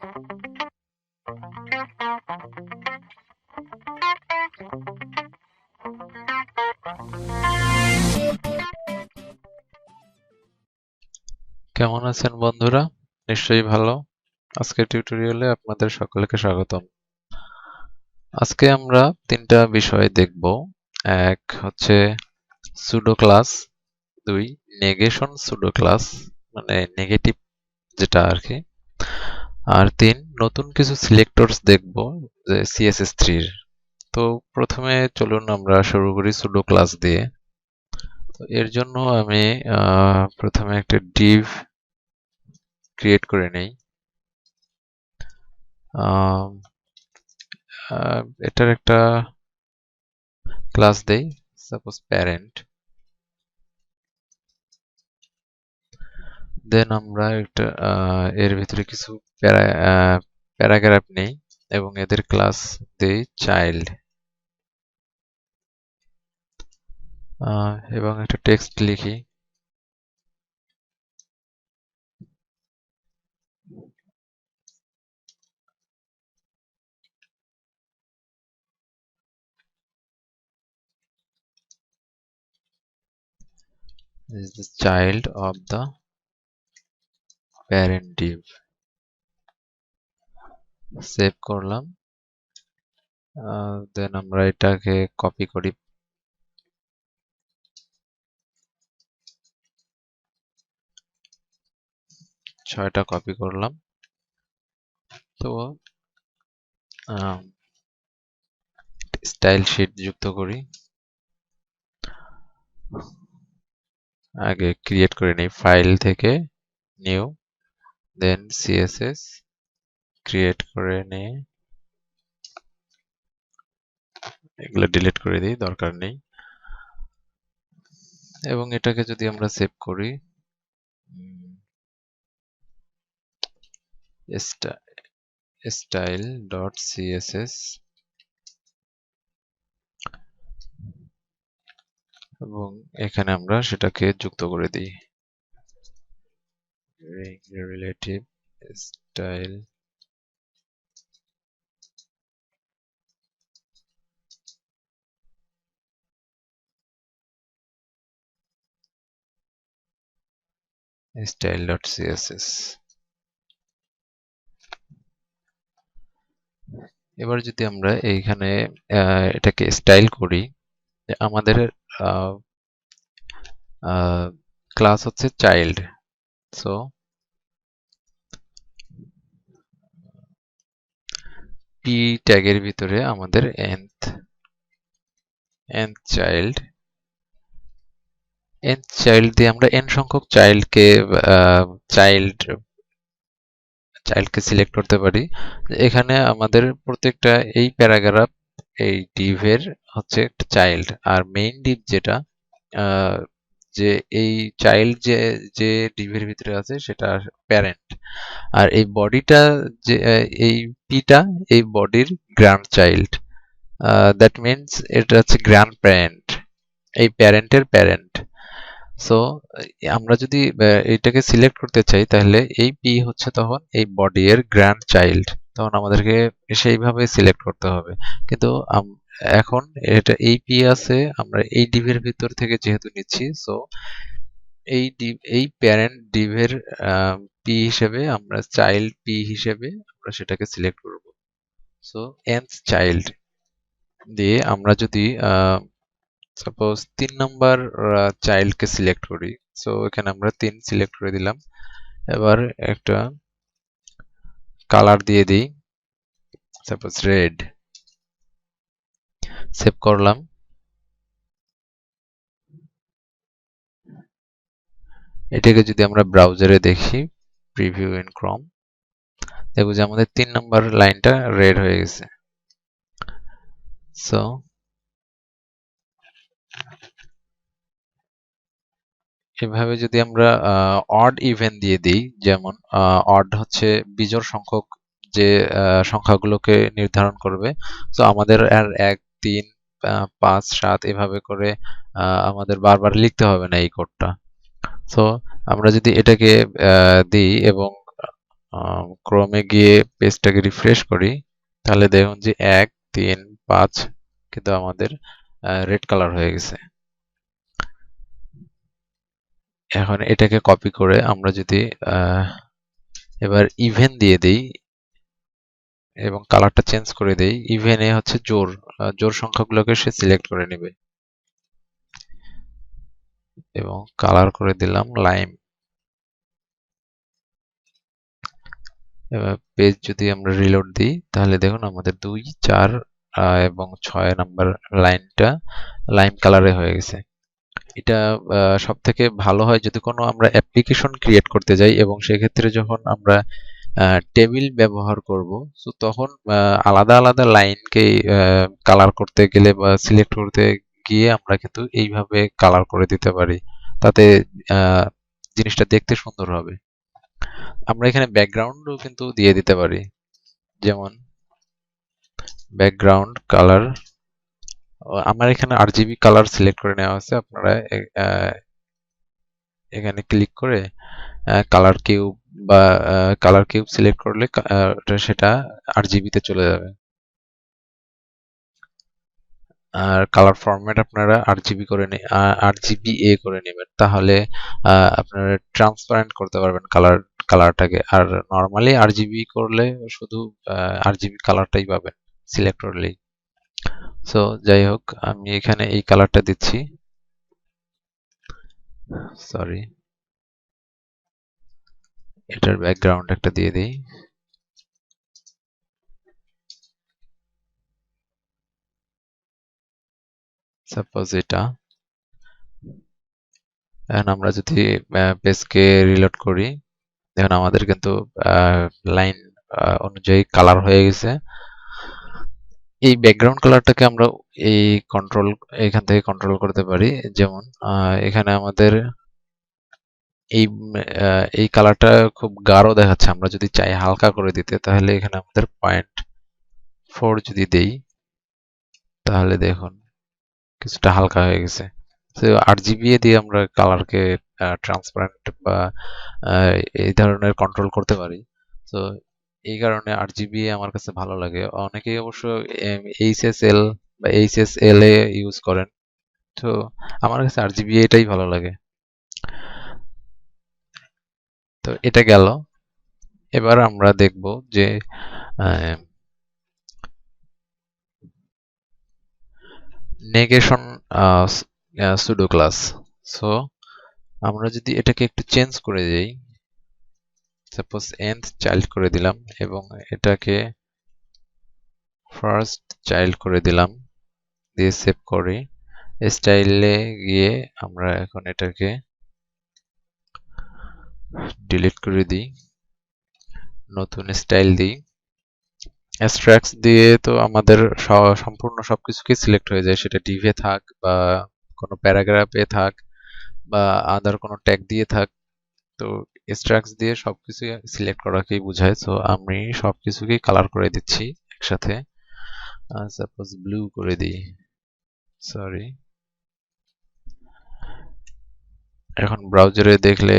কেমন আছেন বন্ধুরা? নিশ্চয়ই ভালো। আজকের টিউটোরিয়ালে আপনাদের সকলকে স্বাগতম। আজকে আমরা তিনটা বিষয় দেখব। এক হচ্ছে সুডো ক্লাস, দুই নেগেশন সুডো ক্লাস মানে নেগেটিভ যেটা আর কি, আর তিন নতুন কিছু সিলেক্টরস দেখব যে CSS3 এর। তো প্রথমে চলুন আমরা শুরু করি সুডো ক্লাস দিয়ে। তো এর জন্য আমি প্রথমে একটা div ক্রিয়েট করে নেই। এটার একটা ক্লাস দেই, সাপোজ প্যারেন্ট। দেন আমরা একটা এর ভিতরে কিছু প্যারাগ্রাফ নেই এবং এদের ক্লাস দেই চাইল্ড, এবং একটা টেক্সট লিখি। This is the child of the parent div. Save করলাম। দেন আমরা এটাকে কপি করি, ছয়টা কপি করলাম। তো স্টাইল শিট যুক্ত করি। আগে ক্রিয়েট করে নিই ফাইল থেকে, নিউ, দেন CSS ক্রিয়েট করে নিয়ে এগুলো ডিলিট করে দিই, দরকার নেই। এবং এটাকে যদি আমরা সেভ করি, style.css, এবং এখানে আমরা সেটাকে যুক্ত করে দিই রিলেটিভ স্টাইল style.css। এবার যদি আমরা এইখানে এটাকে স্টাইল করি, আমাদের ক্লাস হচ্ছে চাইল্ড, সো p ট্যাগের ভিতরে আমাদের nth চাইল্ড দিয়ে আমরা n সংখ্যক চাইল্ডকে সিলেক্ট করতে পারি। এখানে আমাদের প্রত্যেকটা এই প্যারাগ্রাফ এই ডিভের হচ্ছে একটা চাইল্ড, আর মেইন ডিভ যেটা যে এই চাইল্ড যে ডিভের ভিতরে আছে সেটা প্যারেন্ট, আর এই বডিটা যে এই পিটা এই বডির গ্র্যান্ড চাইল্ড, দ্যাট মিনস এটা হচ্ছে গ্র্যান্ড প্যারেন্ট, এই প্যারেন্টের প্যারেন্ট। সো আমরা যদি এটাকে সিলেক্ট করতে চাই তাহলে এই পি হচ্ছে তখন এই বডি এর গ্র্যান্ড চাইল্ড, তখন আমাদেরকে সেইভাবে সিলেক্ট করতে হবে। কিন্তু এখন এটা এই পি আছে, আমরা এই ডিভের ভিতর থেকে যেহেতু নিচ্ছি, সো এই প্যারেন্ট ডিভের পি হিসেবে আমরা চাইল্ড পি হিসেবে আমরা সেটাকে সিলেক্ট করব। সো nth চাইল্ড দিয়ে আমরা যদি সাপোজ 3 নাম্বার চাইল্ডকে সিলেক্ট করি, সো এখানে আমরা 3 সিলেক্ট করে দিলাম। এবার একটা কালার দিয়ে দিই, সাপোজ রেড, সেভ করলাম। এটাকে যদি আমরা ব্রাউজারে দেখি, প্রিভিউ ইন ক্রোম, দেখব যে আমাদের 3 নাম্বার লাইনটা রেড হয়ে গেছে। সো এভাবে যদি আমরা অড ইভেন দিয়ে দিই, যেমন অড হচ্ছে বিজোড় সংখ্যক যে সংখ্যাগুলোকে নির্ধারণ করবে, তো আমাদের আর 1 3 5 7 এভাবে করে আমাদের বারবার লিখতে হবে না এই কোডটা। তো আমরা যদি এটাকে দিই এবং ক্রোমে গিয়ে পেজটাকে রিফ্রেশ করি, তাহলে দেখুন যে 1 3 5 কিন্তু আমাদের রেড কালার হয়ে গেছে। এখন এটাকে কপি করে আমরা যদি এবার ইভেন দিয়ে দেই এবং কালারটা চেঞ্জ করে দেই, ইভেনে হচ্ছে জোড় জোড় সংখ্যাগুলোকে সে সিলেক্ট করে নেবে এবং কালার করে দিলাম লাইম। এবার পেজ যদি আমরা রিলোড দিই তাহলে দেখুন আমাদের 2 4 এবং 6 নাম্বার লাইনটা লাইম কালারে হয়ে গেছে। এটা সব থেকে ভালো হয় যদি কোনো আমরা অ্যাপ্লিকেশন ক্রিয়েট করতে যাই এবং সেক্ষেত্রে যখন আমরা টেবিল ব্যবহার করব, তো তখন আলাদা আলাদা লাইনকে কালার করতে গেলে বা সিলেক্ট করতে গিয়ে আমরা কিন্তু এইভাবে কালার করে দিতে পারি, তাতে আহ, জিনিসটা দেখতে সুন্দর হবে। আমরা এখানে ব্যাকগ্রাউন্ডও কিন্তু দিয়ে দিতে পারি, যেমন ব্যাকগ্রাউন্ড কালার। আমার এখানে আরজিবি কালার সিলেক্ট করে নেওয়া আছে, আপনারা এখানে ক্লিক করে কালার কিউব বা কালার কিউব সিলেক্ট করলে সেটা আরজিবি তে চলে যাবে। আর কালার ফরম্যাট আপনারা আরজিবি করে আরজিবিএ করে নেবেন, তাহলে আপনারা ট্রান্সপারেন্ট করতে পারবেন কালারটাকে। আর নরমালি আরজিবি করলে শুধু আরজিবি কালারটাই পাবেন সিলেক্ট করলেই। সো যাই হোক, আমি এখানে এই কালারটা দিচ্ছি, সরি, এটার ব্যাকগ্রাউন্ড একটা দিয়ে দিই। সাপোজ এটা। এখন আমরা যদি পেজকে রিলোড করি, দেখুন আমাদের কিন্তু লাইন অনুযায়ী কালার হয়ে গেছে। এই ব্যাকগ্রাউন্ড কালারটাকে আমরা এই কন্ট্রোল এখান থেকে কন্ট্রোল করতে পারি। যেমন এখানে আমাদের এই কালারটা খুব গাঢ় দেখাচ্ছে, আমরা যদি চাই হালকা করে দিতে, তাহলে এখানে আমাদের 0.4 যদি দেই, তাহলে দেখুন কিছুটা হালকা হয়ে গেছে। তো আরজিবি দিয়ে আমরা কালারকে ট্রান্সপারেন্ট বা এই ধরনের কন্ট্রোল করতে পারি। তো এই কারণে আরজিবি আমার কাছে ভালো লাগে। অনেকেই অবশ্য এইচএসএল বা এইচএসএল এ ইউজ করেন, তো আমার কাছে আরজিবি এটাই ভালো লাগে। তো এটা গেল। এবার আমরা দেখব যে নেগেশন সুডো ক্লাস। সো আমরা যদি এটাকে একটু চেঞ্জ করে দেই, সাপোজ nth চাইল্ড করে দিলাম এবং এটাকে ফার্স্ট চাইল্ড করে দিলাম, দিয়ে সেভ করি। স্টাইলে গিয়ে আমরা এখন এটাকে ডিলিট করে দিই, নতুন স্টাইল দিই। স্ট্রাক্স দিয়ে তো আমাদের সম্পূর্ণ সবকিছুকে সিলেক্ট হয়ে যায়, সেটা ডিভে থাক বা কোনো প্যারাগ্রাফে থাক বা আদার কোনো ট্যাগ দিয়ে থাক। তো স্ট্রাক্স দিয়ে সবকিছু সিলেক্ট করাকেই বোঝায়। তো আমি সবকিছুকেই কালার করে দিচ্ছি একসাথে। সাপোজ ব্লু করে দিই, সরি। এখন ব্রাউজারে দেখলে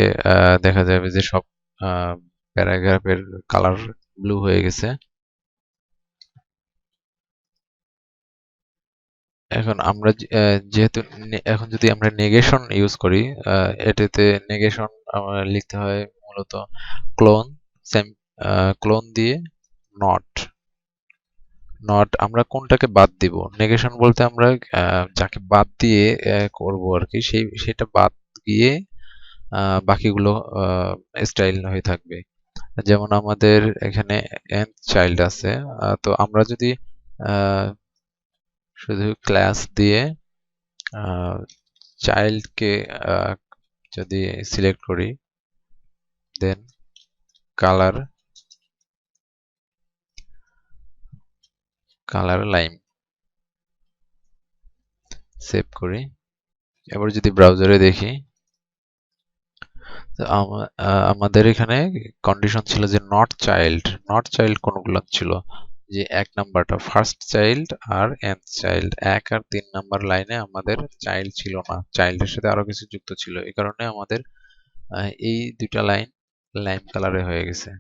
দেখা যাবে যে সব প্যারাগ্রাফের কালার ব্লু হয়ে গেছে। এখন আমরা যেহেতু এখন যদি আমরা নেগেশন ইউজ করি, এটাতে নেগেশন লিখতে হয় মূলত ক্লোন, সেম ক্লোন দিয়ে নট। আমরা কোনটাকে বাদ দিব, নেগেশন বলতে আমরা যাকে বাদ দিয়ে করব আর কি, সেটা বাদ গিয়ে বাকিগুলো স্টাইল হয়ে থাকবে। যেমন আমাদের এখানে n চাইল্ড আছে, তো আমরা যদি শুধু ক্লাস দিয়ে চাইল্ডকে যদি সিলেক্ট করি, দেন কালার লাইম, সেভ করি। এবার যদি ব্রাউজারে দেখি, তো আমাদের এখানে কন্ডিশন ছিল যে নট চাইল্ড কোনগুলো ছিল, যে 1 নাম্বারটা ফার্স্ট চাইল্ড আর nth চাইল্ড, 1 আর 3 নাম্বার লাইনে আমাদের চাইল্ড ছিল না, চাইল্ডের সাথে আরো কিছু যুক্ত ছিল। এই কারণে আমাদের এই দুইটা লাইন লাইম কালারে হয়ে গেছে।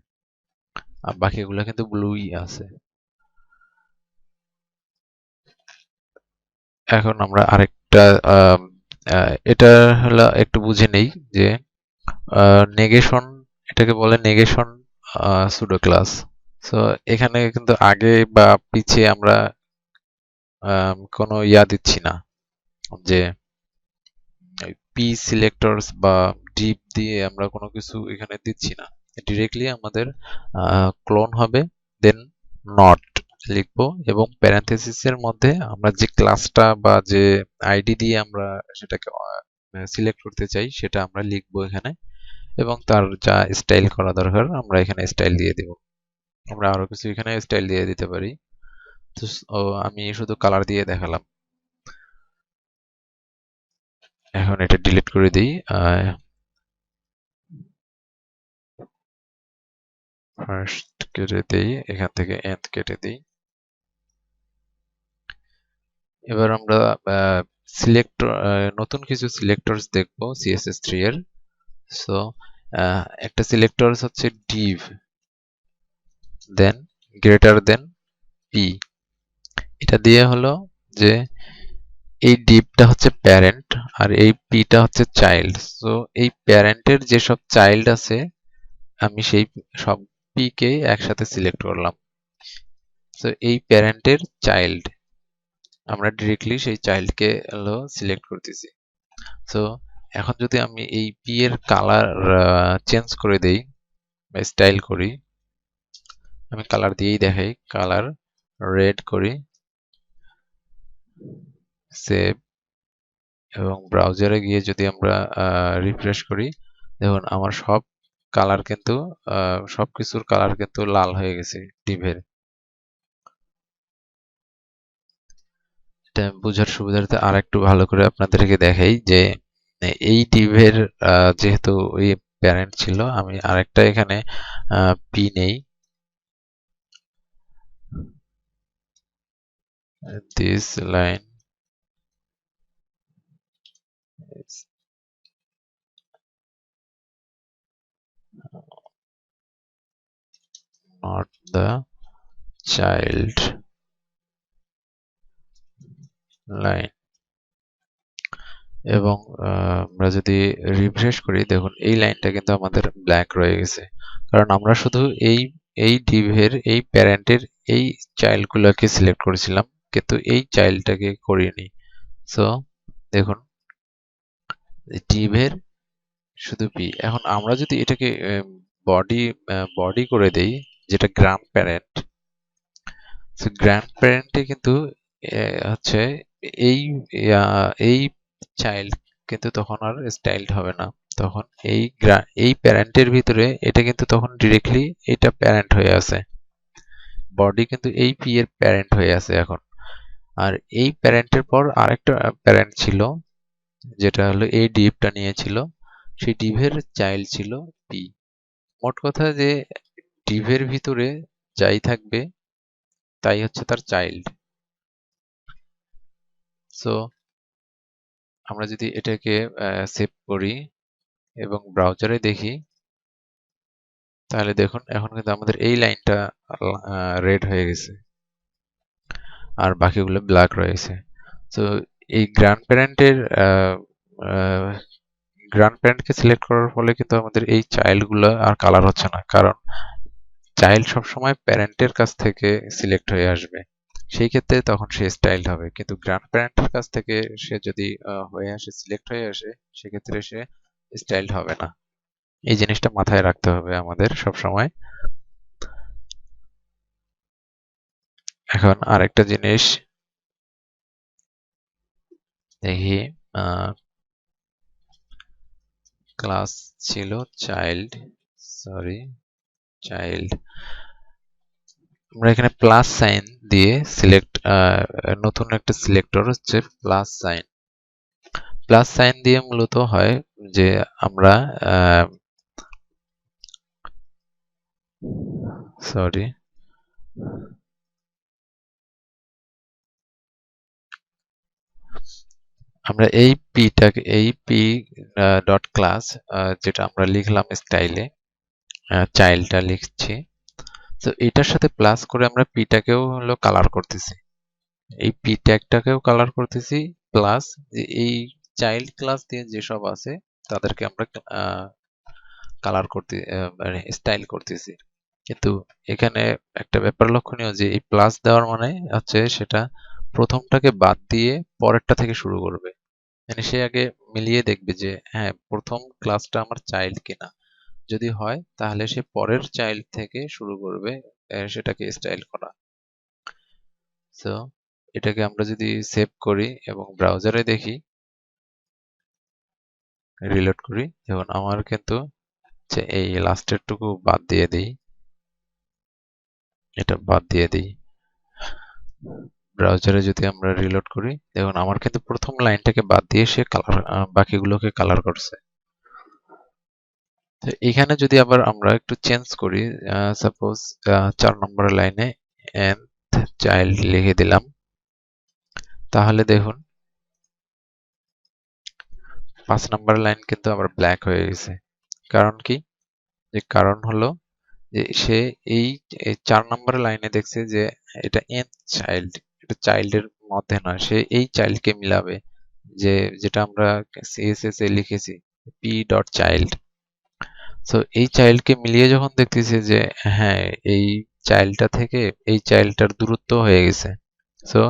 আর বাকিগুলো কিন্তু ব্লুই আছে। এখন আমরা আরেকটা এটা হলো একটু বুঝে নেই যে নেগেশন, এটাকে বলে নেগেশন সুডো ক্লাস। সো এখানে কিন্তু আগে বা পিছিয়ে আমরা কোনো দিচ্ছি না, যে পি সিলেক্টরস বা ডিপ দিয়ে আমরা কোনো কিছু এখানে দিচ্ছি না। ডিরেক্টলি আমাদের ক্লোন হবে, দেন নট লিখবো এবং প্যারেনথেসিসের মধ্যে আমরা যে ক্লাসটা বা যে আইডি দিয়ে আমরা সেটাকে সিলেক্ট করতে চাই সেটা আমরা লিখবো এখানে, এবং তার যা স্টাইল করা দরকার আমরা এখানে স্টাইল দিয়ে দেব। আমরা আরো কিছু এখানে স্টাইল দিয়ে দিতে পারি। তো আমি শুধু কালার দিয়ে দেখালাম। এখন এটা ডিলিট করে দিই। ফার্স্ট কেটে দেই, এখান থেকে এন্ড কেটে দিই। এবার আমরা সিলেক্টর, নতুন কিছু সিলেক্টরস দেখবো CSS3 এর। সো একটা সিলেক্টরস হচ্ছে div, দেন গ্রেটার দেন p। এটা দিয়ে হলো যে এই ডিভটা হচ্ছে প্যারেন্ট আর এই পিটা হচ্ছে চাইল্ড। সো এই প্যারেন্টের যেসব চাইল্ড আছে আমি সেই সব পি কে একসাথে সিলেক্ট করলাম। সো এই প্যারেন্টের চাইল্ড আমরা ডিরেক্টলি সেই চাইল্ডকে হলো সিলেক্ট করতেছি। সো এখন যদি আমি এই পি এর কালার চেঞ্জ করে দেই বা স্টাইল করি, আমি কালার দিয়েই দেখাই, কালার রেড করি, সেভ, এবং ব্রাউজারে গিয়ে যদি আমরা রিফ্রেশ করি, দেখুন আমার সব কালার কিন্তু সবকিছুর কালার কিন্তু লাল হয়ে গেছে ডিভের। এটা বোঝার সুবিধার্থে আর একটু ভালো করে আপনাদেরকে দেখাই যে এই ডিভের যেহেতু ওই প্যারেন্ট ছিল, আমি আরেকটা এখানে পি নেই, this line is not the child line, এবং আমরা যদি রিফ্রেশ করি দেখুন এই লাইনটা কিন্তু আমাদের ব্ল্যাক রয়ে গেছে, কারণ আমরা শুধু এই এই ডিভের এই প্যারেন্টের এই চাইল্ডগুলোকে সিলেক্ট করেছিলাম কিন্তু এই চাইল্ডটাকে করিনি। সো দেখুন ডিভের শুধু পি। এখন আমরা যদি এটাকে বডি বডি করে দেই, যেটা গ্রান্ড প্যারেন্ট, গ্র্যান্ড প্যারেন্টে কিন্তু হচ্ছে এই এই চাইল্ড কিন্তু তখন আর স্টাইলড হবে না। তখন এই প্যারেন্টের ভিতরে এটা কিন্তু তখন ডিরেক্টলি এটা প্যারেন্ট হয়ে আছে, বডি কিন্তু এই পি এর প্যারেন্ট হয়ে আছে এখন। আর এই প্যারেন্টের পর আরেকটা প্যারেন্ট ছিল যেটা হলো এই ডিভটা নিয়েছিল, সেই ডিভের চাইল্ড ছিল পি। মোট কথা যে ডিভের ভিতরে যাই থাকবে তাই হচ্ছে তার চাইল্ড। সো আমরা যদি এটাকে সেভ করি এবং ব্রাউজারে দেখি, তাহলে দেখুন এখন কিন্তু আমাদের এই লাইনটা রেড হয়ে গেছে আর বাকিগুলো ব্ল্যাক রয়েছে। তো এই গ্র্যান্ড প্যারেন্টের গ্র্যান্ড প্যারেন্টকে সিলেক্ট করার ফলে কিন্তু আমাদের এই চাইল্ডগুলো আর কালার হচ্ছে না, কারণ চাইল্ড সবসময় প্যারেন্টের কাছ থেকে সিলেক্ট হয়ে আসবে, সেই ক্ষেত্রে তখন সে স্টাইলড হবে। কিন্তু গ্র্যান্ড প্যারেন্টের কাছ থেকে সে যদি হয়ে আসে, সিলেক্ট হয়ে আসে, সেক্ষেত্রে সে স্টাইলড হবে না। এই জিনিসটা মাথায় রাখতে হবে আমাদের সব সময়। এখন আরেকটা জিনিস দেখি, ক্লাস ছিল চাইল্ড, সরি চাইল্ড, আমরা এখানে প্লাস সাইন দিয়ে সিলেক্ট, নতুন একটা সিলেক্টর হচ্ছে প্লাস সাইন। প্লাস সাইন দিয়ে মূলত হয় যে আমরা সরি আমরা এই পিটাকে, এই পি ডট ক্লাস যেটা আমরা লিখলাম স্টাইলে, চাইল্ডটা লিখছি, তো এটার সাথে প্লাস করে আমরা পিটাকেও হলো কালার করতেছি, এই পি ট্যাগটাকেও কালার করতেছি, প্লাস যে এই চাইল্ড ক্লাস দিয়ে যেসব আছে তাদেরকে আমরা কালার করতে মানে স্টাইল করতেছি। কিন্তু এখানে একটা ব্যাপার লক্ষণীয় যে এই প্লাস দেওয়ার মানে হচ্ছে সেটা প্রথমটাকে বাদ দিয়ে পরেরটা থেকে শুরু করবে, মানে সে আগে মিলিয়ে দেখবে যে হ্যাঁ প্রথম ক্লাসটা আমার চাইল্ড কিনা, যদি হয় তাহলে সে পরের চাইল্ড থেকে শুরু করবে সেটাকে স্টাইল করা। সো এটাকে আমরা যদি সেভ করি এবং ব্রাউজারে দেখি, রিলোড করি, যেমন আমার কিন্তু এই লাস্টের টুকু বাদ দিয়ে দিই, এটা বাদ দিয়ে দিই, ব্রাউজারে যদি আমরা রিলোড করি দেখুন আমার কিন্তু প্রথম লাইনটাকে বাদ দিয়ে সে কালার বাকিগুলোকে কালার করছে। তো এখানে যদি আবার আমরা একটু চেঞ্জ করি, সাপোজ 4 নম্বর লাইনে nth চাইল্ড লিখে দিলাম, তাহলে দেখুন 5 নম্বর লাইন কিন্তু আবার ব্ল্যাক হয়ে গেছে। কারণ কি? যে কারণ হলো যে সে এই 4 নম্বর লাইনে দেখছে যে এটা nth চাইল্ড, এটা চাইল্ডের মধ্যে নয়, সে এই চাইল্ডকে মিলাবে, যে যেটা আমরা সিএসএস এ লিখেছি p ডট চাইল্ড। সো এই চাইল্ডকে মিলিয়ে যখন দেখতেছে যে হ্যাঁ এই চাইল্ডটা থেকে এই চাইল্ডটার দূরত্ব হয়ে গেছে, সো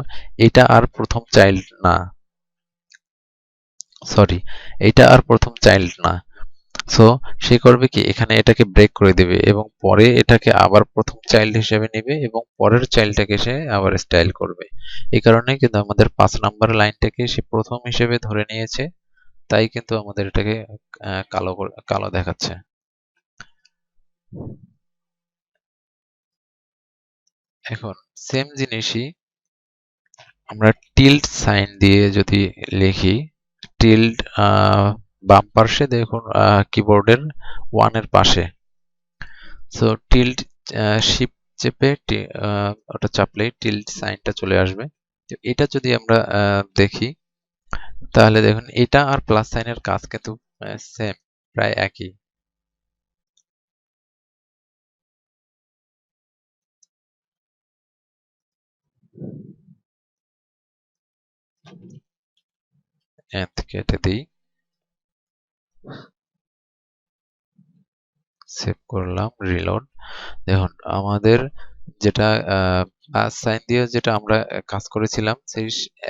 এটা আর প্রথম চাইল্ড না, সরি এটা আর প্রথম চাইল্ড না। সো সে করবে কি এখানে এটাকে ব্রেক করে দেবে এবং পরে এটাকে আবার প্রথম চাইল্ড হিসেবে নেবে এবং পরের চাইল্ডটাকে সে আবার স্টাইল করবে। এই কারণে কিন্তু আমাদের 5 নাম্বার লাইনটাকে সে প্রথম হিসেবে ধরে নিয়েছে, তাই কিন্তু আমাদের এটাকে কালো কালো দেখাচ্ছে। এখন সেম জিনিসই আমরা টিল্ড সাইন দিয়ে যদি লিখি, টিল্ড বাম পাশে দেখুন কিবোর্ডের 1 এর পাশে, সো টিল্ড শিফট চেপে ওটা চাপলেই টিল্ড সাইনটা চলে আসবে। তো এটা যদি আমরা দেখি তাহলে দেখুন এটা আর প্লাস সাইনের কাজ কিন্তু সেম, প্রায় একই। nth কেটে দিই, সেভ করলাম, রিলোড। দেখুন আমাদের যেটা প্লাস সাইন দিয়ে যেটা আমরা কাজ করেছিলাম সেই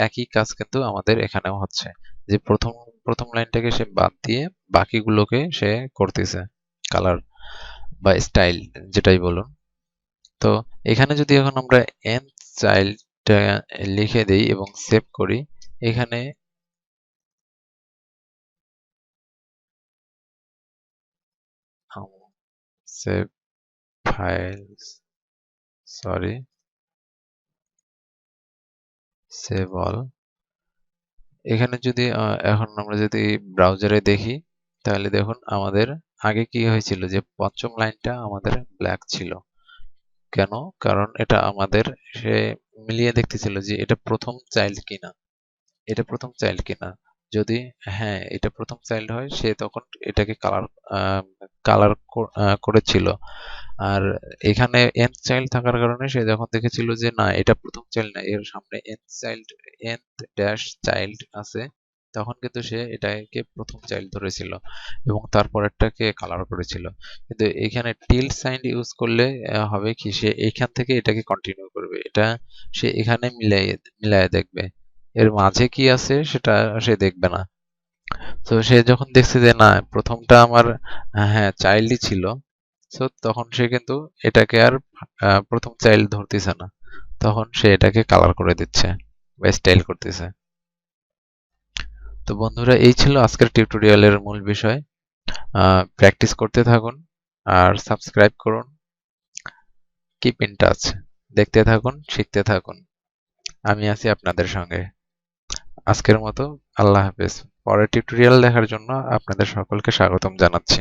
একই কাজ কিন্তু আমাদের এখানেও হচ্ছে, যে প্রথম প্রথম লাইনটাকে সে বাদ দিয়ে বাকিগুলোকে সে করতেছে কালার বা স্টাইল যেটাই বলুন। তো এখানে যদি এখন আমরা n চাইল্ডটা লিখে দেই এবং সেভ করি, এখানে save files, sorry save all, এখানে যদি এখন আমরা যদি ব্রাউজারে দেখি তাহলে দেখুন আমাদের আগে কি হয়েছিল যে পঞ্চম লাইনটা আমাদের ব্ল্যাক ছিল। কেন? কারণ এটা আমাদের সে মিলিয়ে দেখতেছিল যে এটা প্রথম চাইল্ড কিনা, এটা প্রথম চাইল্ড কিনা। যদি হ্যাঁ এটা প্রথম চাইল্ড হয় সে তখন এটাকে কালার কালার করেছিল। আর এখানে nth চাইল্ড থাকার কারণে সে যখন দেখেছিল যে না এটা প্রথম চাইল্ড না, এর সামনে nth child nth dash child আছে, তখন কিন্তু সে এটাকে প্রথম চাইল্ড ধরেছিল এবং তারপরেরটাকে কালার করেছিল। কিন্তু এখানে টিল্ড সাইন ইউজ করলে হবে কি সে এইখান থেকে এটাকে কন্টিনিউ করবে, এটা সে এখানে মিলাই দেখবে, এর মাঝে কি আছে সেটা সে দেখবে না। তো সে যখন দেখছে যে না প্রথমটা আমার হ্যাঁ চাইল্ডই ছিল, সো তখন সে কিন্তু এটাকে আর প্রথম চাইল্ড ধরতেছে না, তখন সে এটাকে কালার করে দিচ্ছে বা স্টাইল করতেছে। তো বন্ধুরা এই ছিল আজকের টিউটোরিয়ালের মূল বিষয়। প্র্যাকটিস করতে থাকুন আর সাবস্ক্রাইব করুন, কিপ ইন টাচ, দেখতে থাকুন, শিখতে থাকুন, আমি আছি আপনাদের সঙ্গে। আজকের মতো আল্লাহ হাফেজ। পরের টিউটোরিয়াল দেখার জন্য আপনাদের সকলকে স্বাগতম জানাচ্ছি।